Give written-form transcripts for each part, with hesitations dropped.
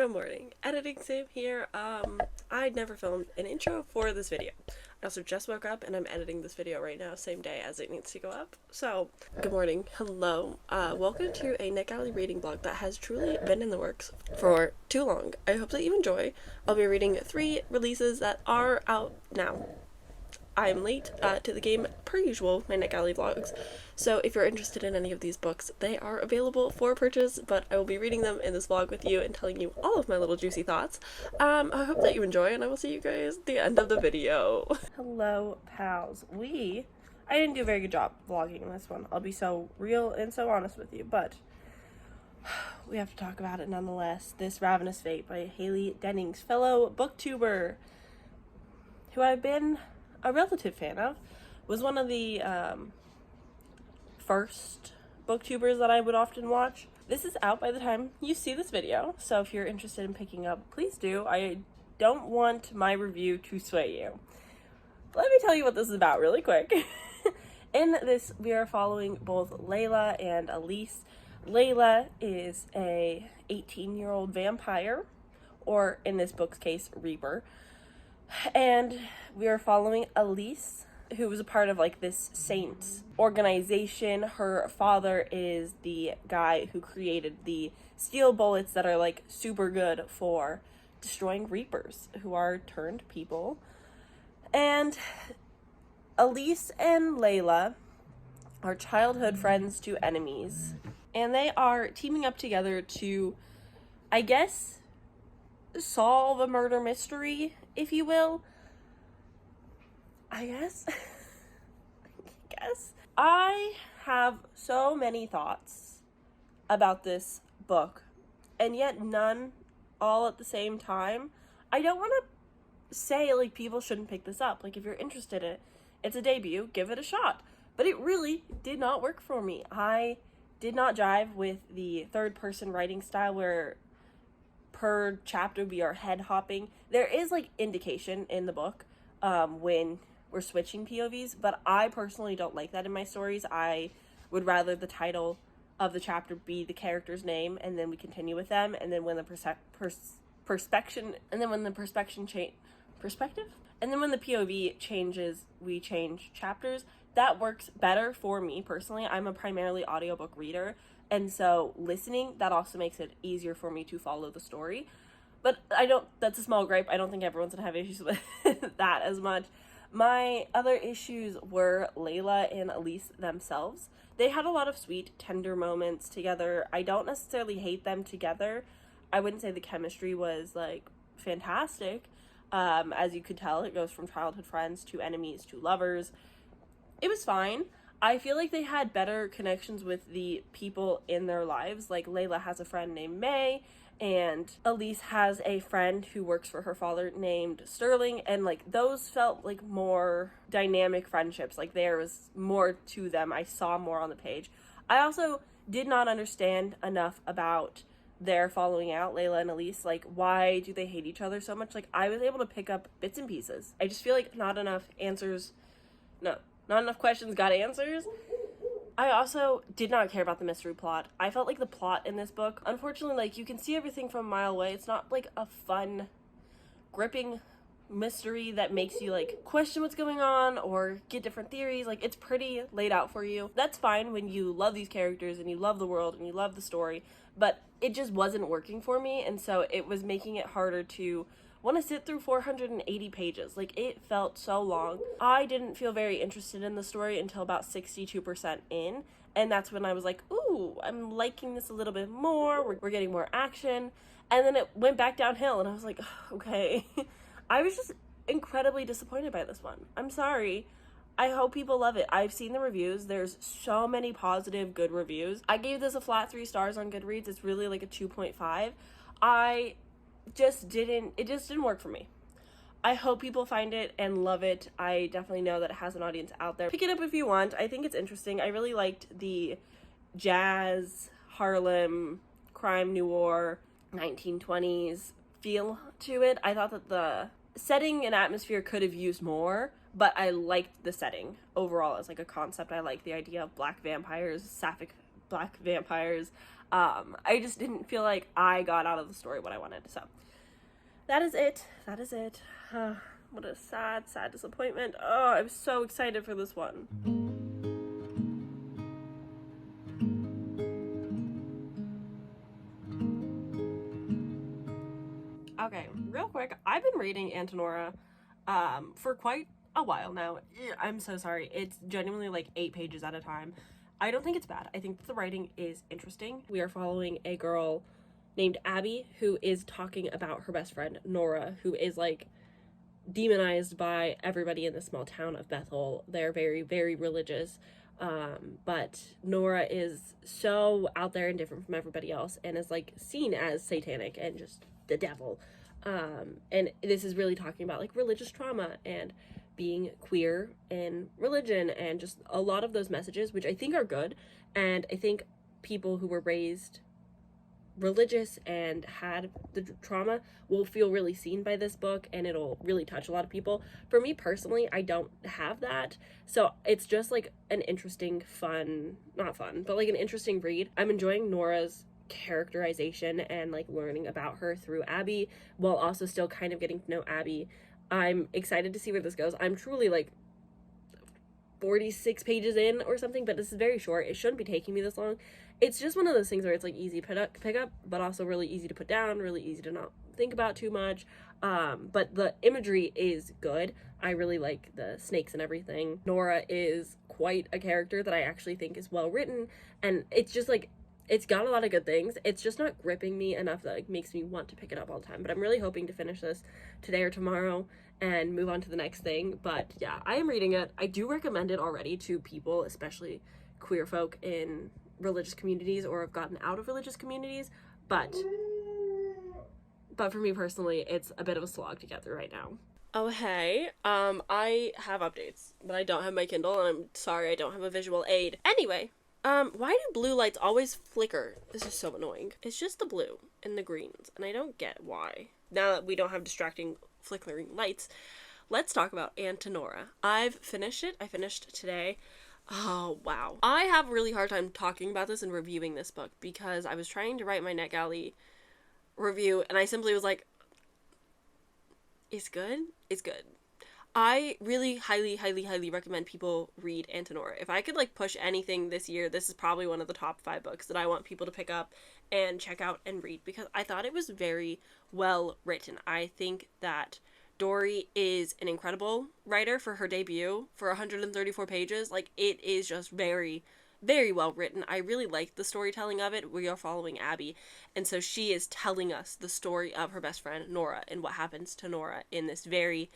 Good morning. Editing Sam here. I never filmed an intro for this video. I also just woke up and I'm editing this video right now, same day as it needs to go up. So, good morning. Hello. Welcome to a NetGalley reading blog that has truly been in the works for too long. I hope that you enjoy. I'll be reading 3 releases that are out now. I'm late to the game per usual, my NetGalley vlogs. So if you're interested in any of these books, they are available for purchase, but I will be reading them in this vlog with you and telling you all of my little juicy thoughts. I hope that you enjoy, and I will see you guys at the end of the video. Hello, pals. I didn't do a very good job vlogging this one. I'll be so real and so honest with you, but we have to talk about it nonetheless. This Ravenous Fate by Haley Dennings, fellow booktuber, who I've been a relative fan of, was one of the first booktubers that I would often watch. This is out by the time you see this video, so if you're interested in picking up, please do. I don't want my review to sway you. Let me tell you what this is about really quick. In this, we are following both Layla and Elise. Layla is a 18-year-old vampire, or in this book's case, Reaper. And we are following Elise, who was a part of like this saint organization. Her father is the guy who created the steel bullets that are like super good for destroying Reapers, who are turned people. And Elise and Layla are childhood friends to enemies, and they are teaming up together to, I guess, solve a murder mystery, if you will. I guess. I have so many thoughts about this book, and yet none all at the same time. I don't want to say, like, people shouldn't pick this up. Like, if you're interested in it, it's a debut, give it a shot. But it really did not work for me. I did not jive with the third-person writing style where per chapter we are head hopping. There is like indication in the book when we're switching POVs, but I personally don't like that in my stories. I would rather the title of the chapter be the character's name, and then we continue with them, and then when the perspective, and then when the POV changes, we change chapters. That works better for me personally. I'm a primarily audiobook reader, and so listening, that also makes it easier for me to follow the story. But that's a small gripe. I don't think everyone's gonna have issues with that as much. My other issues were Layla and Elise themselves. They had a lot of sweet, tender moments together. I don't necessarily hate them together. I wouldn't say the chemistry was like fantastic. As you could tell, it goes from childhood friends to enemies to lovers. It was fine. I feel like they had better connections with the people in their lives. Like, Layla has a friend named May, and Elise has a friend who works for her father named Sterling, and like those felt like more dynamic friendships. Like, there was more to them. I saw more on the page. I also did not understand enough about their following out, Layla and Elise. Like, why do they hate each other so much? Like, I was able to pick up bits and pieces. I just feel like not enough questions got answers. I also did not care about the mystery plot. I felt like the plot in this book, unfortunately, like, you can see everything from a mile away. It's not like a fun, gripping mystery that makes you like question what's going on or get different theories. Like, it's pretty laid out for you. That's fine when you love these characters and you love the world and you love the story, but it just wasn't working for me, and so it was making it harder to want to sit through 480 pages. Like, it felt so long. I didn't feel very interested in the story until about 62% in, and that's when I was like, ooh, I'm liking this a little bit more. We're getting more action. And then it went back downhill, and I was like, okay. I was just incredibly disappointed by this one. I'm sorry. I hope people love it. I've seen the reviews. There's so many positive, good reviews. I gave this a flat 3 stars on Goodreads. It's really like a 2.5. It just didn't work for me. I hope people find it and love it. I definitely know that it has an audience out there. Pick it up if you want. I think it's interesting. I really liked the jazz, Harlem, crime noir, 1920s feel to it. I thought that the setting and atmosphere could have used more, but I liked the setting overall as like a concept. I like the idea of black vampires, sapphic black vampires. I just didn't feel like I got out of the story what I wanted. So that is it. What a sad disappointment. Oh, I'm so excited for this one. Okay, real quick, I've been reading Antinora for quite a while now. I'm so sorry. It's genuinely like 8 pages at a time. I don't think it's bad. I think that the writing is interesting. We are following a girl named Abby who is talking about her best friend, Nora, who is like demonized by everybody in the small town of Bethel. They're very, very religious. But Nora is so out there and different from everybody else and is like seen as satanic and just the devil. And this is really talking about like religious trauma and being queer and religion and just a lot of those messages, which I think are good. And I think people who were raised religious and had the trauma will feel really seen by this book, and it'll really touch a lot of people. For me personally, I don't have that, so it's just like an interesting not fun, but like an interesting read. I'm enjoying Nora's characterization and like learning about her through Abby while also still kind of getting to know Abby. I'm excited to see where this goes. I'm truly like 46 pages in or something, but this is very short. It shouldn't be taking me this long. It's just one of those things where it's like easy to pick up, but also really easy to put down, really easy to not think about too much. But the imagery is good. I really like the snakes and everything. Nora is quite a character that I actually think is well written, and it's just like, it's got a lot of good things. It's just not gripping me enough that like makes me want to pick it up all the time. But I'm really hoping to finish this today or tomorrow and move on to the next thing. But yeah, I am reading it. I do recommend it already to people, especially queer folk in religious communities or have gotten out of religious communities. But for me personally, it's a bit of a slog to get through right now. Oh, hey, I have updates, but I don't have my Kindle, and I'm sorry I don't have a visual aid. Anyway, why do blue lights always flicker? This is so annoying. It's just the blue and the greens, and I don't get why. Now that we don't have distracting flickering lights, let's talk about Antinora. I've finished it. I finished today. Oh, wow. I have a really hard time talking about this and reviewing this book because I was trying to write my NetGalley review, and I simply was like, it's good? It's good. I really highly recommend people read Antinora. If I could like push anything this year, this is probably one of the top 5 books that I want people to pick up and check out and read because I thought it was very well written. I think that Dory is an incredible writer for her debut for 134 pages. Like, it is just very well written. I really like the storytelling of it. We are following Abby, and so she is telling us the story of her best friend Nora and what happens to Nora in this very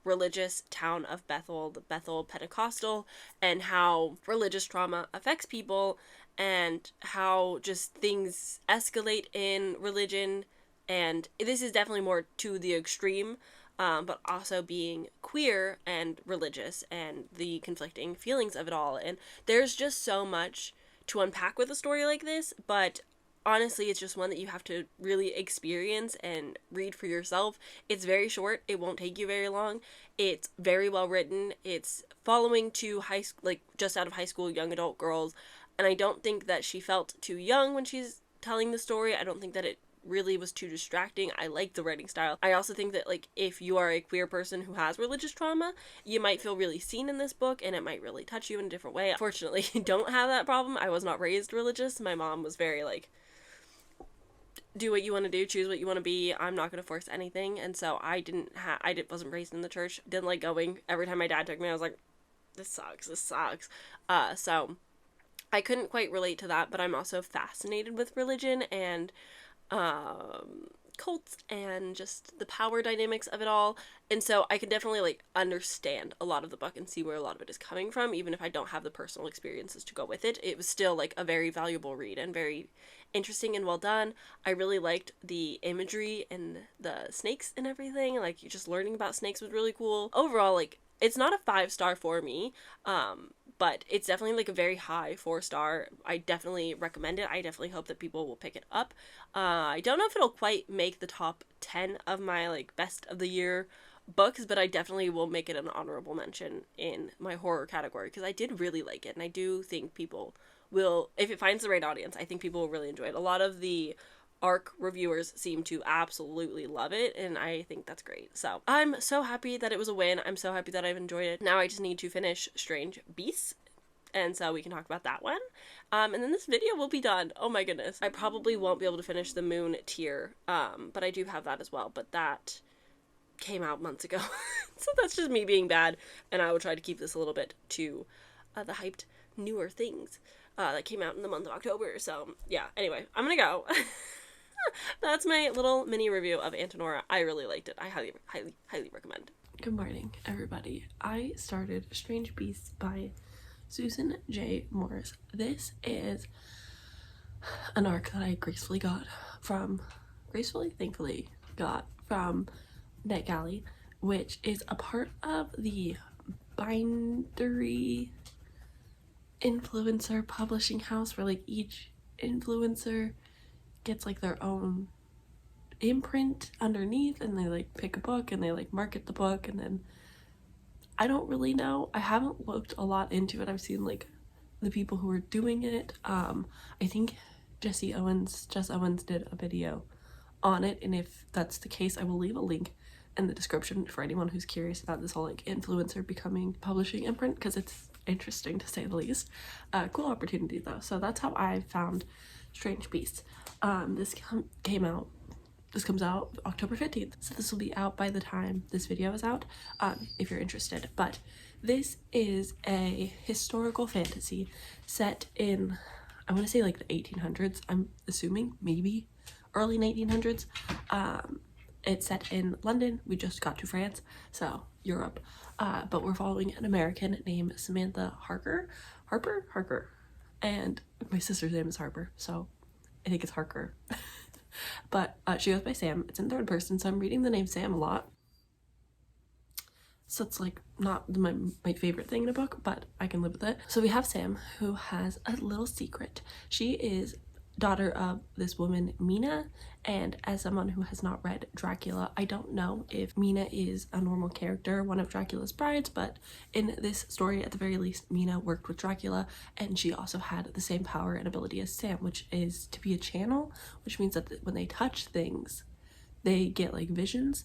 religious town of Bethel, the Bethel Pentecostal, and how religious trauma affects people and how just things escalate in religion. And this is definitely more to the extreme, but also being queer and religious and the conflicting feelings of it all. And there's just so much to unpack with a story like this, but honestly, it's just one that you have to really experience and read for yourself. It's very short. It won't take you very long. It's very well written. It's following two just out of high school young adult girls, and I don't think that she felt too young when she's telling the story. I don't think that it really was too distracting. I like the writing style. I also think that like if you are a queer person who has religious trauma, you might feel really seen in this book and it might really touch you in a different way. Fortunately, I don't have that problem. I was not raised religious. My mom was very like, do what you want to do, choose what you want to be. I'm not going to force anything. And so I wasn't raised in the church. Didn't like going. Every time my dad took me, I was like, this sucks. So I couldn't quite relate to that, but I'm also fascinated with religion and cults and just the power dynamics of it all. And so I can definitely like understand a lot of the book and see where a lot of it is coming from, even if I don't have the personal experiences to go with it. It was still like a very valuable read and very interesting and well done. I really liked the imagery and the snakes and everything. Like, just learning about snakes was really cool. Overall, like, it's not a 5-star for me, but it's definitely like a very high 4-star. I definitely recommend it. I definitely hope that people will pick it up. I don't know if it'll quite make the top 10 of my like best of the year books, but I definitely will make it an honorable mention in my horror category because I did really like it, and I do think people will, if it finds the right audience, I think people will really enjoy it. A lot of the ARC reviewers seem to absolutely love it, and I think that's great. So I'm so happy that it was a win. I'm so happy that I've enjoyed it. Now I just need to finish Strange Beasts, and so we can talk about that one. And then this video will be done. Oh my goodness. I probably won't be able to finish the Moon tier, but I do have that as well. But that came out months ago. So that's just me being bad, and I will try to keep this a little bit to the hyped newer things that came out in the month of October. So yeah, anyway, I'm gonna go. That's my little mini review of Antinora. I really liked it. I highly, highly, highly recommend. Good morning, everybody. I started Strange Beasts by Susan J. Morris. This is an arc that I thankfully got from NetGalley, which is a part of the bindery influencer publishing house, where like each influencer gets like their own imprint underneath, and they like pick a book and they like market the book, and then I don't really know. I haven't looked a lot into it. I've seen like the people who are doing it. I think Jess Owens did a video on it, and if that's the case, I will leave a link in the description for anyone who's curious about this whole like influencer becoming publishing imprint, because it's interesting to say the least. Cool opportunity though. So that's how I found Strange Beasts. This comes out October 15th, so this will be out by the time this video is out, if you're interested. But this is a historical fantasy set in, I want to say like the 1800s, I'm assuming, maybe early 1900s. It's set in London. We just got to France, so Europe, but we're following an American named Samantha Harker, and my sister's name is Harper, so I think it's Harker. But she goes by Sam. It's in third person, so I'm reading the name Sam a lot. So it's like not my favorite thing in a book, but I can live with it. So we have Sam, who has a little secret. She is daughter of this woman Mina, and as someone who has not read Dracula, I don't know if Mina is a normal character, one of Dracula's brides, but in this story, at the very least, Mina worked with Dracula, and she also had the same power and ability as Sam, which is to be a channel, which means that when they touch things, they get like visions.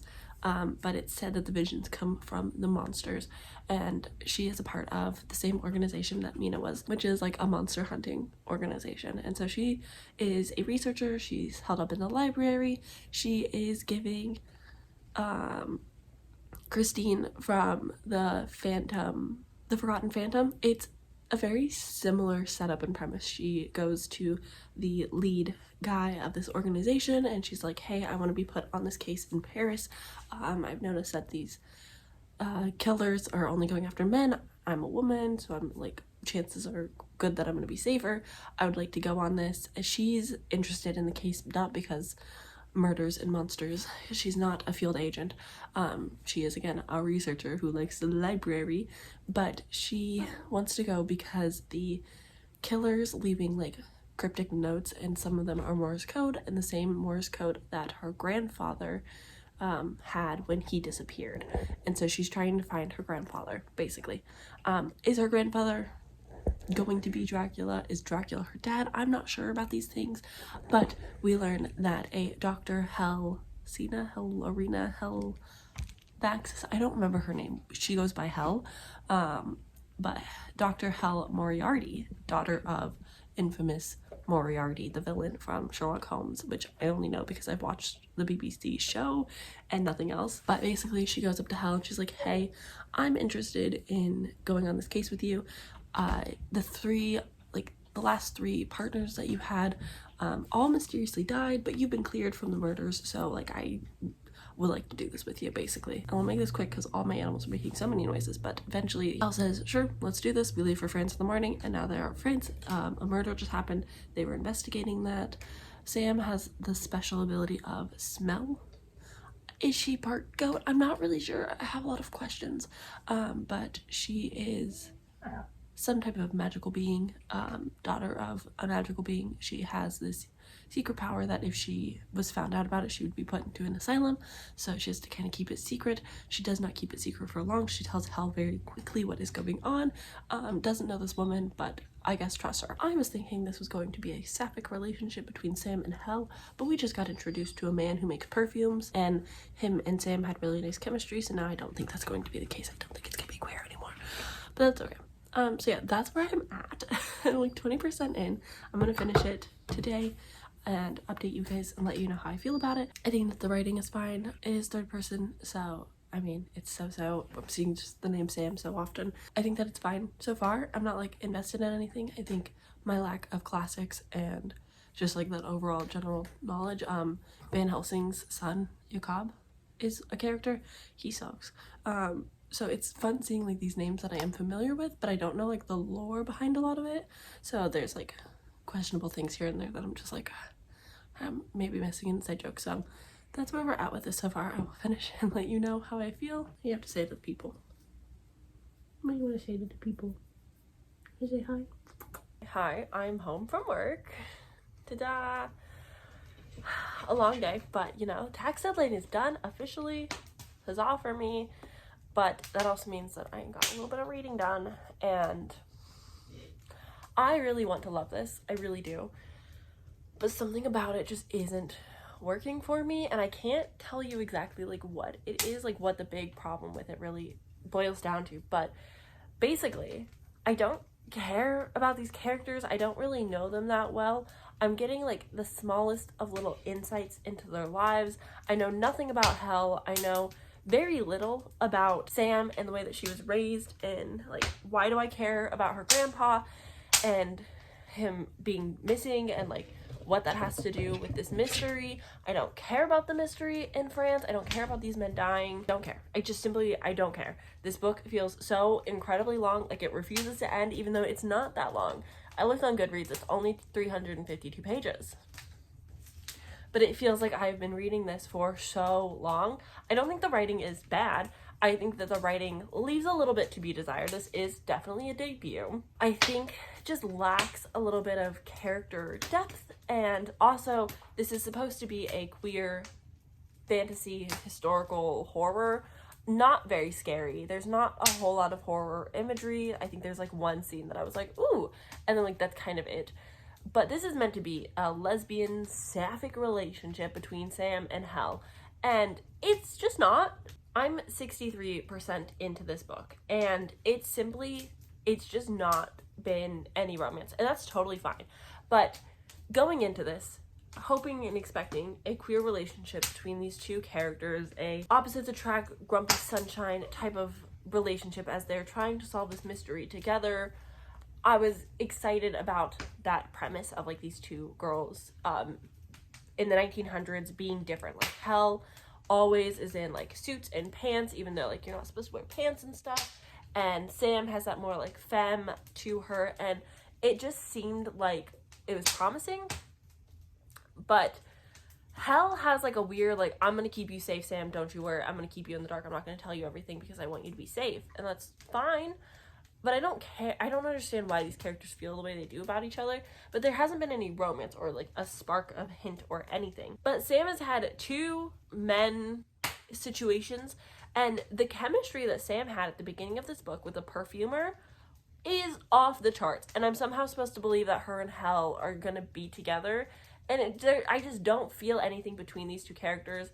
But it's said that the visions come from the monsters, and she is a part of the same organization that Mina was, which is like a monster hunting organization. And so she is a researcher. She's held up in the library. She is giving Christine from the Forgotten Phantom. It's a very similar setup and premise. She goes to the lead guy of this organization, and she's like, hey, I want to be put on this case in Paris. I've noticed that these killers are only going after men. I'm a woman, so I'm like, chances are good that I'm going to be safer. I would like to go on this. She's interested in the case, not because murders and monsters. She's not a field agent. She is, again, a researcher who likes the library, but she wants to go because the killers leaving like cryptic notes, and some of them are Morse code, and the same Morse code that her grandfather had when he disappeared. And so she's trying to find her grandfather, basically. Is her grandfather going to be Dracula? Is Dracula her dad? I'm not sure about these things, but we learn that a Dr. Helvaxis, I don't remember her name. She goes by Hel, but Dr. Hel Moriarty, daughter of infamous Moriarty, the villain from Sherlock Holmes, which I only know because I've watched the BBC show and nothing else. But basically she goes up to Hel and she's like, hey, I'm interested in going on this case with you. The last three partners that you had all mysteriously died, but you've been cleared from the murders, so like I would like to do this with you, basically. I'll make this quick because all my animals are making so many noises, but eventually Elle says, sure, let's do this. We leave for France in the morning, and now they're at France. A murder just happened. They were investigating that. Sam has the special ability of smell. Is she part goat? I'm not really sure. I have a lot of questions, but she is some type of magical being, daughter of a magical being. She has this secret power that if she was found out about it, she would be put into an asylum. So she has to kind of keep it secret. She does not keep it secret for long. She tells Hel very quickly what is going on. Doesn't know this woman, but I guess trust her. I was thinking this was going to be a sapphic relationship between Sam and Hel, but we just got introduced to a man who makes perfumes, and him and Sam had really nice chemistry, so now I don't think that's going to be the case. I don't think it's gonna be queer anymore, but that's okay. So yeah, that's where I'm at. I'm like 20% in. I'm gonna finish it today and update you guys and let you know how I feel about it. I think that the writing is fine. It is third person, so I mean, it's so. I'm seeing just the name Sam so often. I think that it's fine so far. I'm not like invested in anything. I think my lack of classics and just like that overall general knowledge. Van Helsing's son, Jakob, is a character. He sucks. So it's fun seeing like these names that I am familiar with, but I don't know like the lore behind a lot of it. So there's like questionable things here and there that I'm just like, I'm maybe missing an inside joke. So that's where we're at with this so far. I will finish and let you know how I feel. You have to say it to the people. What do you want to say to the people? You say hi. Hi, I'm home from work. Ta-da! A long day, but you know, tax deadline is done officially. Huzzah for me. But that also means that I got a little bit of reading done, and I really want to love this. I really do. But something about it just isn't working for me, and I can't tell you exactly like what it is, like what the big problem with it really boils down to. But basically, I don't care about these characters. I don't really know them that well. I'm getting like the smallest of little insights into their lives. I know nothing about Hel. I know very little about Sam and the way that she was raised, and like why do I care about her grandpa and him being missing and like what that has to do with this mystery. I don't care about the mystery in France. I don't care about these men dying. Don't care. I don't care. This book feels so incredibly long, like it refuses to end, even though it's not that long. I looked on Goodreads, it's only 352 pages. But it feels like I've been reading this for so long. I don't think the writing is bad. I think that the writing leaves a little bit to be desired. This is definitely a debut. I think just lacks a little bit of character depth, and also this is supposed to be a queer fantasy historical horror. Not very scary. There's not a whole lot of horror imagery. I think there's like one scene that I was like, ooh, and then like that's kind of it. But this is meant to be a lesbian sapphic relationship between Sam and Hel, and it's just not. I'm 63% into this book, and it's just not been any romance, and that's totally fine. But going into this, hoping and expecting a queer relationship between these two characters, a opposites attract, grumpy sunshine type of relationship as they're trying to solve this mystery together, I was excited about that premise of like these two girls in the 1900s being different. Like Hel always is in like suits and pants, even though like you're not supposed to wear pants and stuff, and Sam has that more like femme to her, and it just seemed like it was promising. But Hel has like a weird like, I'm gonna keep you safe, Sam, don't you worry, I'm gonna keep you in the dark, I'm not gonna tell you everything because I want you to be safe, and that's fine. But I don't care. I don't understand why these characters feel the way they do about each other. But there hasn't been any romance or like a spark of hint or anything. But Sam has had two men situations, and the chemistry that Sam had at the beginning of this book with the perfumer is off the charts. And I'm somehow supposed to believe that her and Hel are gonna be together. And I just don't feel anything between these two characters.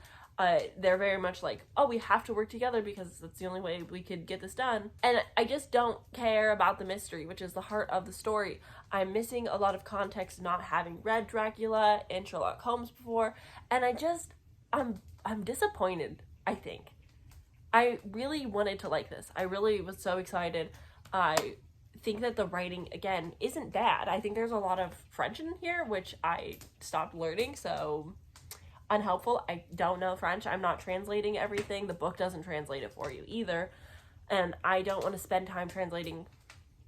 They're very much like, oh, we have to work together because that's the only way we could get this done. And I just don't care about the mystery, which is the heart of the story. I'm missing a lot of context not having read Dracula and Sherlock Holmes before, and I'm disappointed, I think. I really wanted to like this. I really was so excited. I think that the writing, again, isn't bad. I think there's a lot of French in here, which I stopped learning, so unhelpful. I don't know French. I'm not translating everything. The book doesn't translate it for you either. And I don't want to spend time translating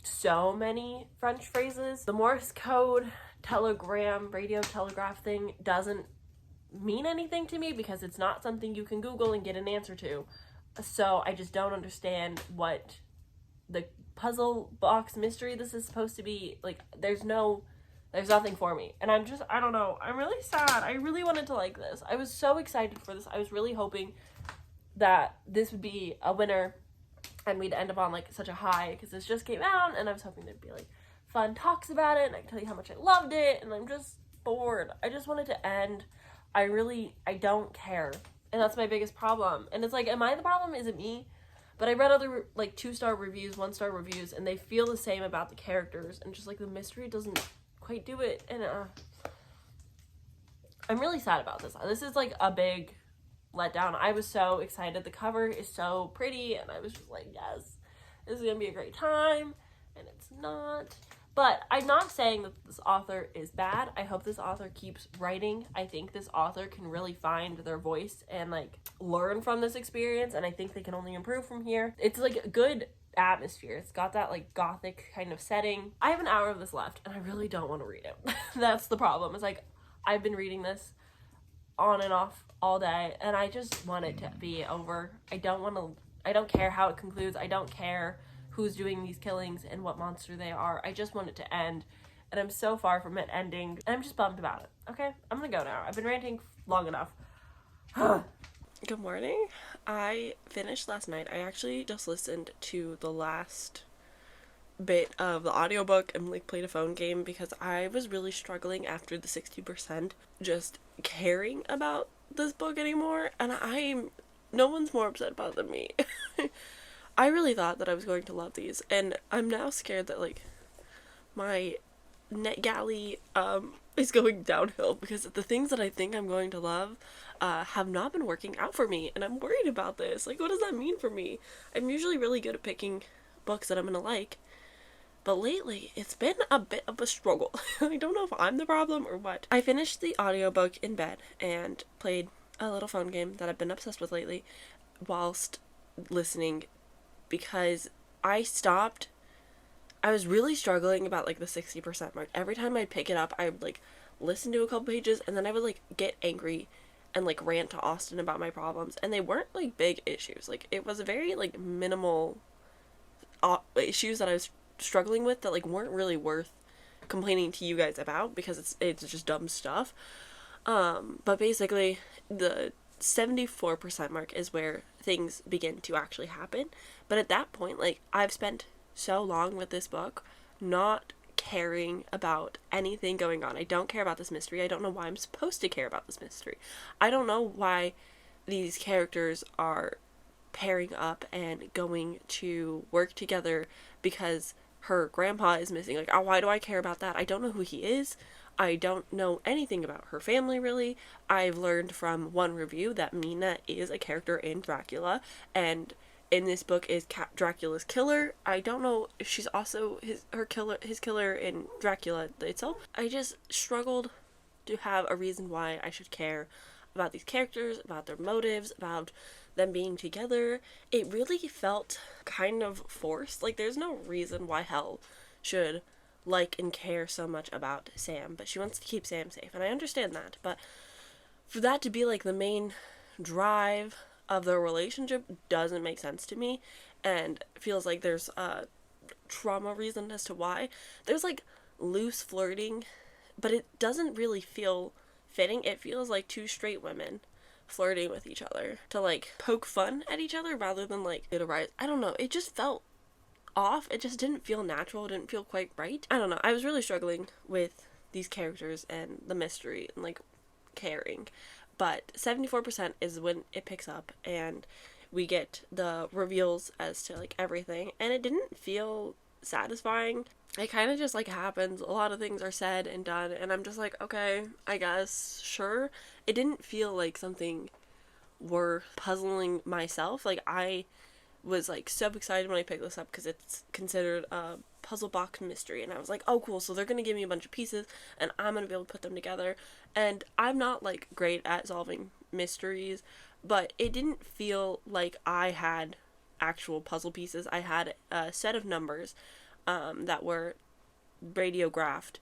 so many French phrases. The Morse code, telegram, radio telegraph thing doesn't mean anything to me because it's not something you can Google and get an answer to. So I just don't understand what the puzzle box mystery this is supposed to be. Like, there's no There's nothing for me. And I don't know. I'm really sad. I really wanted to like this. I was so excited for this. I was really hoping that this would be a winner and we'd end up on like such a high because this just came out, and I was hoping there'd be like fun talks about it and I can tell you how much I loved it, and I'm just bored. I just want it to end. I don't care. And that's my biggest problem. And it's like, am I the problem? Is it me? But I read other like 2-star reviews, 1-star reviews, and they feel the same about the characters, and just like the mystery doesn't quite do it. And I'm really sad about this. This is like a big letdown. I was so excited. The cover is so pretty, and I was just like, yes, this is gonna be a great time, and it's not. But I'm not saying that this author is bad. I hope this author keeps writing. I think this author can really find their voice and like learn from this experience, and I think they can only improve from here. It's like a good atmosphere. It's got that like gothic kind of setting. I have an hour of this left, and I really don't want to read it. That's the problem. It's like, I've been reading this on and off all day, and I just want it to be over. I don't care how it concludes. I don't care who's doing these killings and what monster they are. I just want it to end, and I'm so far from it ending, and I'm just bummed about it. Okay, I'm gonna go now. I've been ranting long enough. Good morning. I finished last night. I actually just listened to the last bit of the audiobook and like played a phone game because I was really struggling after the 60% just caring about this book anymore, and no one's more upset about it than me. I really thought that I was going to love these, and I'm now scared that like my NetGalley is going downhill because the things that I think I'm going to love have not been working out for me, and I'm worried about this. Like, what does that mean for me? I'm usually really good at picking books that I'm gonna like, but lately it's been a bit of a struggle. I don't know if I'm the problem or what. I finished the audiobook in bed and played a little phone game that I've been obsessed with lately whilst listening, because I was really struggling about like the 60% mark. Every time I'd pick it up, I would like listen to a couple pages, and then I would like get angry and like rant to Austin about my problems, and they weren't like big issues. Like, it was a very like minimal issues that I was struggling with that like weren't really worth complaining to you guys about because it's just dumb stuff. But basically the 74% mark is where things begin to actually happen. But at that point, like, I've spent so long with this book not caring about anything going on. I don't care about this mystery. I don't know why I'm supposed to care about this mystery. I don't know why these characters are pairing up and going to work together because her grandpa is missing. Like, why do I care about that? I don't know who he is. I don't know anything about her family, really. I've learned from one review that Mina is a character in Dracula, and in this book is Dracula's killer. I don't know if she's also his killer in Dracula itself. I just struggled to have a reason why I should care about these characters, about their motives, about them being together. It really felt kind of forced. Like, there's no reason why Hel should like and care so much about Sam, but she wants to keep Sam safe, and I understand that. But for that to be like the main drive of the relationship doesn't make sense to me, and feels like there's a trauma reason as to why. There's like loose flirting, but it doesn't really feel fitting. It feels like two straight women flirting with each other to like poke fun at each other rather than like it arise. I don't know. It just felt off. It just didn't feel natural. It didn't feel quite right. I don't know. I was really struggling with these characters and the mystery and like caring. But 74% is when it picks up and we get the reveals as to like everything, and it didn't feel satisfying. It kind of just like happens. A lot of things are said and done, and I'm just like, okay, I guess, sure. It didn't feel like something worth puzzling myself. Like, I was like so excited when I picked this up because it's considered a puzzle box mystery, and I was like, oh cool, so they're gonna give me a bunch of pieces and I'm gonna be able to put them together. And I'm not like great at solving mysteries, but it didn't feel like I had actual puzzle pieces. I had a set of numbers that were radiographed.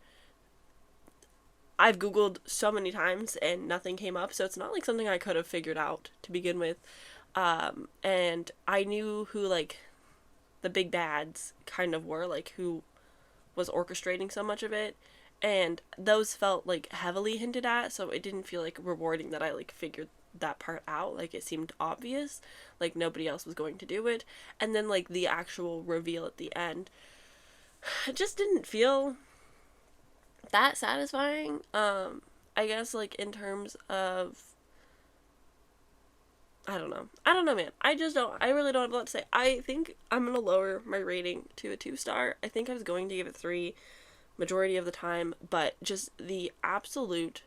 I've googled so many times and nothing came up, so it's not like something I could have figured out to begin with. And I knew who like the big bads kind of were, like who was orchestrating so much of it, and those felt like heavily hinted at, so it didn't feel like rewarding that I like figured that part out. Like it seemed obvious, like nobody else was going to do it. And then like the actual reveal at the end, it just didn't feel that satisfying. I guess like in terms of, I don't know, man. I really don't have a lot to say. I think I'm gonna lower my rating to a 2-star. I think I was going to give it 3 majority of the time, but just the absolute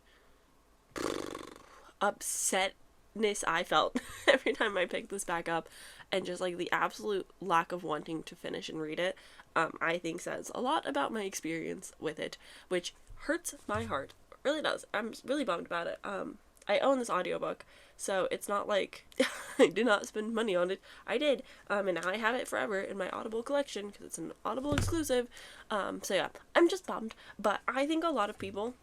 upsetness I felt every time I picked this back up, and just like the absolute lack of wanting to finish and read it, I think says a lot about my experience with it, which hurts my heart. It really does. I'm really bummed about it. I own this audiobook, so it's not like I did not spend money on it. I did, and now I have it forever in my Audible collection because it's an Audible exclusive. So yeah, I'm just bummed, but I think a lot of people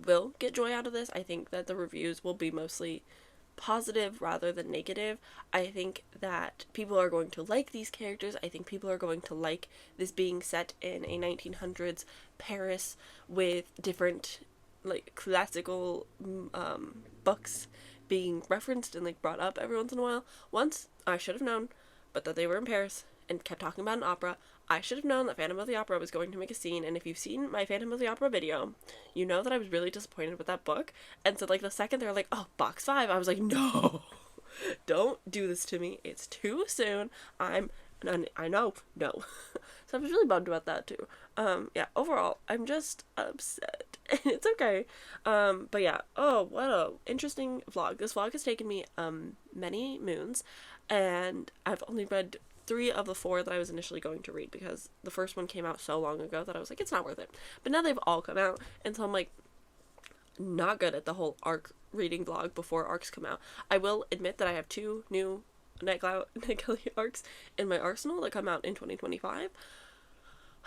will get joy out of this. I think that the reviews will be mostly positive rather than negative. I think that people are going to like these characters. I think people are going to like this being set in a 1900s Paris with different like classical books being referenced and like brought up every once in a while. Once I should have known, but that they were in Paris and kept talking about an opera. I should have known that Phantom of the Opera was going to make a scene, and if you've seen my Phantom of the Opera video, you know that I was really disappointed with that book. And so like the second they're like, oh, box 5, I was like, no, don't do this to me. It's too soon. I know, no. So I was really bummed about that too. Yeah, overall, I'm just upset. And it's okay. But yeah, oh, what a interesting vlog. This vlog has taken me many moons, and I've only read 3 of the 4 that I was initially going to read, because the first one came out so long ago that I was like, it's not worth it. But now they've all come out, and so I'm like, not good at the whole arc reading vlog before arcs come out. I will admit that I have 2 new NetGalley arcs in my arsenal that come out in 2025.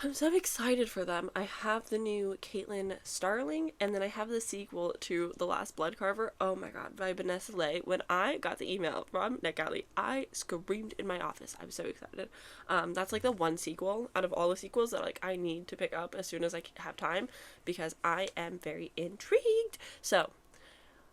I'm so excited for them. I have the new Caitlin Starling, and then I have the sequel to The Last Blood Carver. Oh my god, by Vanessa Lay. When I got the email from NetGalley, I screamed in my office. I was so excited. That's like the one sequel out of all the sequels that like I need to pick up as soon as I have time, because I am very intrigued. So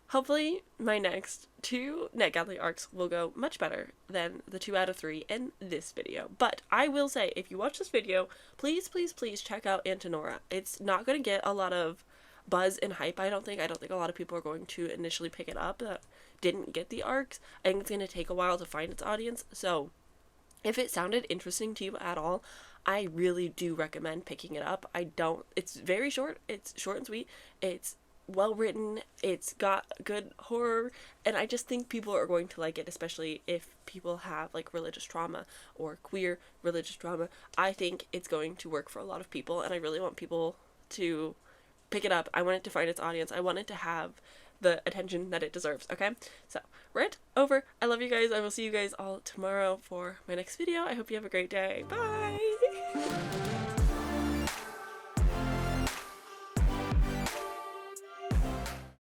hopefully my next 2 NetGalley arcs will go much better than the 2 out of 3 in this video. But I will say, if you watch this video, please, please, please check out Antinora. It's not going to get a lot of buzz and hype, I don't think. I don't think a lot of people are going to initially pick it up that didn't get the arcs. I think it's going to take a while to find its audience. So if it sounded interesting to you at all, I really do recommend picking it up. It's very short. It's short and sweet. It's well written, it's got good horror, and I just think people are going to like it, especially if people have like religious trauma or queer religious trauma. I think it's going to work for a lot of people, and I really want people to pick it up. I want it to find its audience. I want it to have the attention that it deserves. Okay, so rant over. I love you guys. I will see you guys all tomorrow for my next video. I hope you have a great day. Bye.